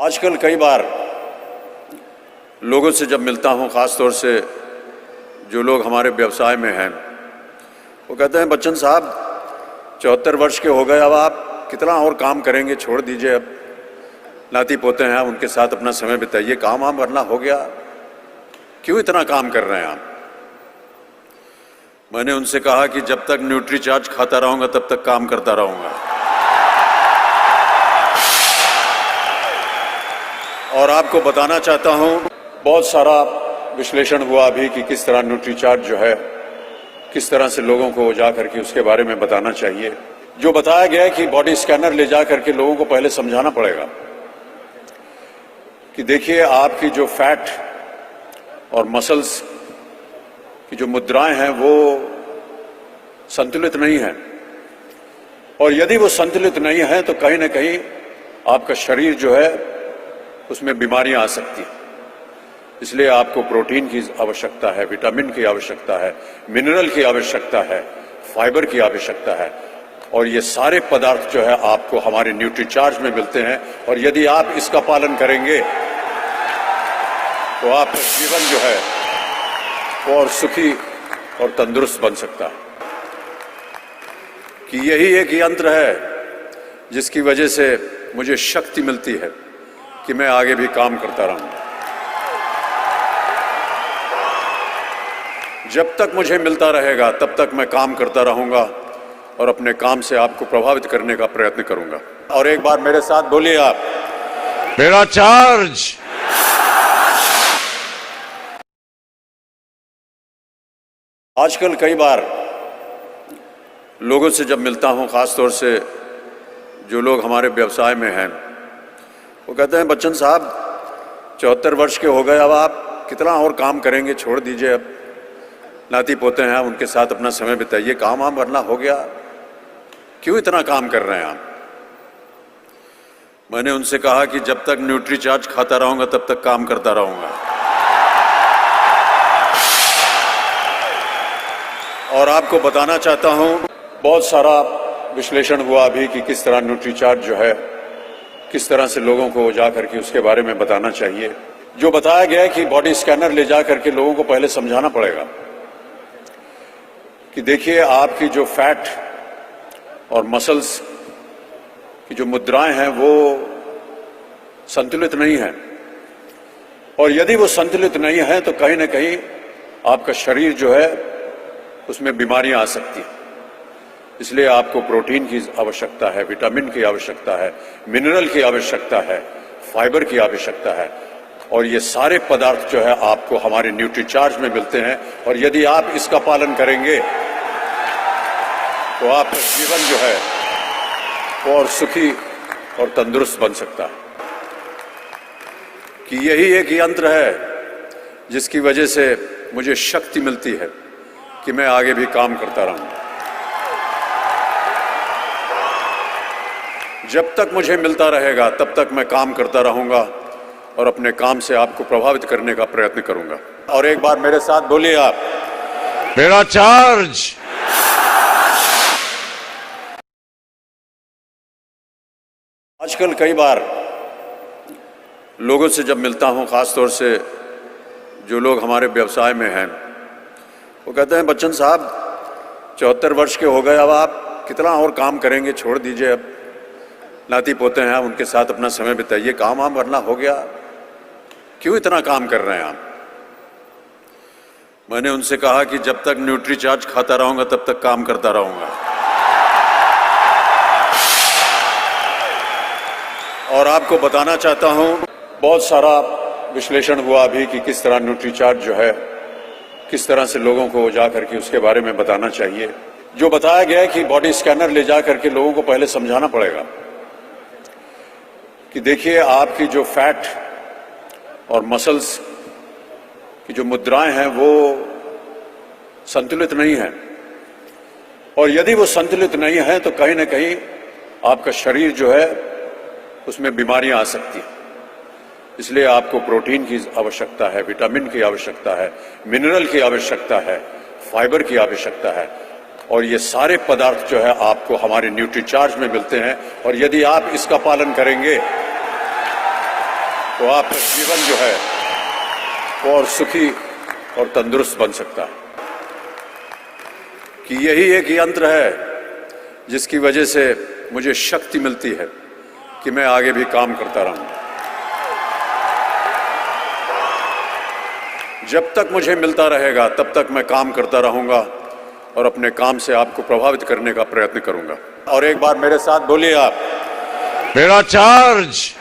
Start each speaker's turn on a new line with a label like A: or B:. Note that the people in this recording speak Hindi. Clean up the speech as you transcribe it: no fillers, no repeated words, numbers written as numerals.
A: आजकल कई बार लोगों से जब मिलता हूं, ख़ास तौर से जो लोग हमारे व्यवसाय में हैं, वो कहते हैं बच्चन साहब 74 वर्ष के हो गए, अब आप कितना और काम करेंगे, छोड़ दीजिए, अब नाती पोते हैं, उनके साथ अपना समय बिताइए, काम वाम करना हो गया, क्यों इतना काम कर रहे हैं आप। मैंने उनसे कहा कि जब तक न्यूट्रीचार्ज खाता रहूंगा तब तक काम करता रहूंगा। और आपको बताना चाहता हूं, बहुत सारा विश्लेषण हुआ अभी कि किस तरह न्यूट्रीचार्ज जो है, किस तरह से लोगों को जा करके उसके बारे में बताना चाहिए। जो बताया गया है कि बॉडी स्कैनर ले जा करके लोगों को पहले समझाना पड़ेगा कि देखिए आपकी जो फैट और मसल्स की जो मुद्राएं हैं वो संतुलित नहीं है, और यदि वो संतुलित नहीं है तो कहीं ना कहीं आपका शरीर जो है उसमें बीमारियां आ सकती हैं। इसलिए आपको प्रोटीन की आवश्यकता है, विटामिन की आवश्यकता है, मिनरल की आवश्यकता है, फाइबर की आवश्यकता है, और ये सारे पदार्थ जो है आपको हमारे न्यूट्रीचार्ज में मिलते हैं। और यदि आप इसका पालन करेंगे तो आपका जीवन जो है वो और सुखी और तंदुरुस्त बन सकता है। कि यही एक यंत्र है जिसकी वजह से मुझे शक्ति मिलती है कि मैं आगे भी काम करता रहूं। जब तक मुझे मिलता रहेगा तब तक मैं काम करता रहूंगा और अपने काम से आपको प्रभावित करने का प्रयत्न करूंगा। और एक बार मेरे साथ बोलिए आप,
B: मेरा चार्ज।
A: आजकल कई बार लोगों से जब मिलता हूं, ख़ास तौर से जो लोग हमारे व्यवसाय में हैं, वो कहते हैं बच्चन साहब 74 वर्ष के हो गए, अब आप कितना और काम करेंगे, छोड़ दीजिए, अब नाती पोते हैं, उनके साथ अपना समय बिताइए, काम वाम करना हो गया, क्यों इतना काम कर रहे हैं आप। मैंने उनसे कहा कि जब तक न्यूट्रीचार्ज खाता रहूंगा तब तक काम करता रहूंगा। और आपको बताना चाहता हूं, बहुत सारा विश्लेषण हुआ अभी कि किस तरह न्यूट्रीचार्ज जो है, किस तरह से लोगों को जा करके उसके बारे में बताना चाहिए। जो बताया गया है कि बॉडी स्कैनर ले जा करके लोगों को पहले समझाना पड़ेगा कि देखिए आपकी जो फैट और मसल्स की जो मुद्राएं हैं वो संतुलित नहीं है, और यदि वो संतुलित नहीं है तो कहीं ना कहीं आपका शरीर जो है उसमें बीमारियां आ सकती हैं। इसलिए आपको प्रोटीन की आवश्यकता है, विटामिन की आवश्यकता है, मिनरल की आवश्यकता है, फाइबर की आवश्यकता है, और ये सारे पदार्थ जो है आपको हमारे न्यूट्रीचार्ज में मिलते हैं। और यदि आप इसका पालन करेंगे तो आपका जीवन जो है वो और सुखी और तंदुरुस्त बन सकता है। कि यही एक यंत्र है जिसकी वजह से मुझे शक्ति मिलती है कि मैं आगे भी काम करता रहूं। जब तक मुझे मिलता रहेगा तब तक मैं काम करता रहूंगा और अपने काम से आपको प्रभावित करने का प्रयत्न करूंगा। और एक बार मेरे साथ बोलिए आप,
B: मेरा चार्ज।
A: आजकल कई बार लोगों से जब मिलता हूं, ख़ास तौर से जो लोग हमारे व्यवसाय में हैं, वो कहते हैं बच्चन साहब 74 वर्ष के हो गए, अब आप कितना और काम करेंगे, छोड़ दीजिए, अब नाती पोते हैं, उनके साथ अपना समय बिताइए, काम वाम करना हो गया, क्यों इतना काम कर रहे हैं आप। मैंने उनसे कहा कि जब तक न्यूट्रीचार्ज खाता रहूंगा तब तक काम करता रहूंगा। और आपको बताना चाहता हूं, बहुत सारा विश्लेषण हुआ अभी कि किस तरह न्यूट्रीचार्ज जो है, किस तरह से लोगों को जा करके उसके बारे में बताना चाहिए। जो बताया गया है कि बॉडी स्कैनर ले जा करके लोगों को पहले समझाना पड़ेगा कि देखिए आपकी जो फैट और मसल्स की जो मुद्राएं हैं वो संतुलित नहीं है, और यदि वो संतुलित नहीं है तो कहीं ना कहीं आपका शरीर जो है उसमें बीमारियां आ सकती हैं। इसलिए आपको प्रोटीन की आवश्यकता है, विटामिन की आवश्यकता है, मिनरल की आवश्यकता है, फाइबर की आवश्यकता है, और ये सारे पदार्थ जो है आपको हमारे न्यूट्रीचार्ज में मिलते हैं। और यदि आप इसका पालन करेंगे तो आपका जीवन जो है वो और सुखी और तंदुरुस्त बन सकता है। कि यही एक यंत्र है जिसकी वजह से मुझे शक्ति मिलती है कि मैं आगे भी काम करता रहूं। जब तक मुझे मिलता रहेगा तब तक मैं काम करता रहूंगा और अपने काम से आपको प्रभावित करने का प्रयत्न करूंगा। और एक बार मेरे साथ बोलिए आप,
B: मेरा चार्ज।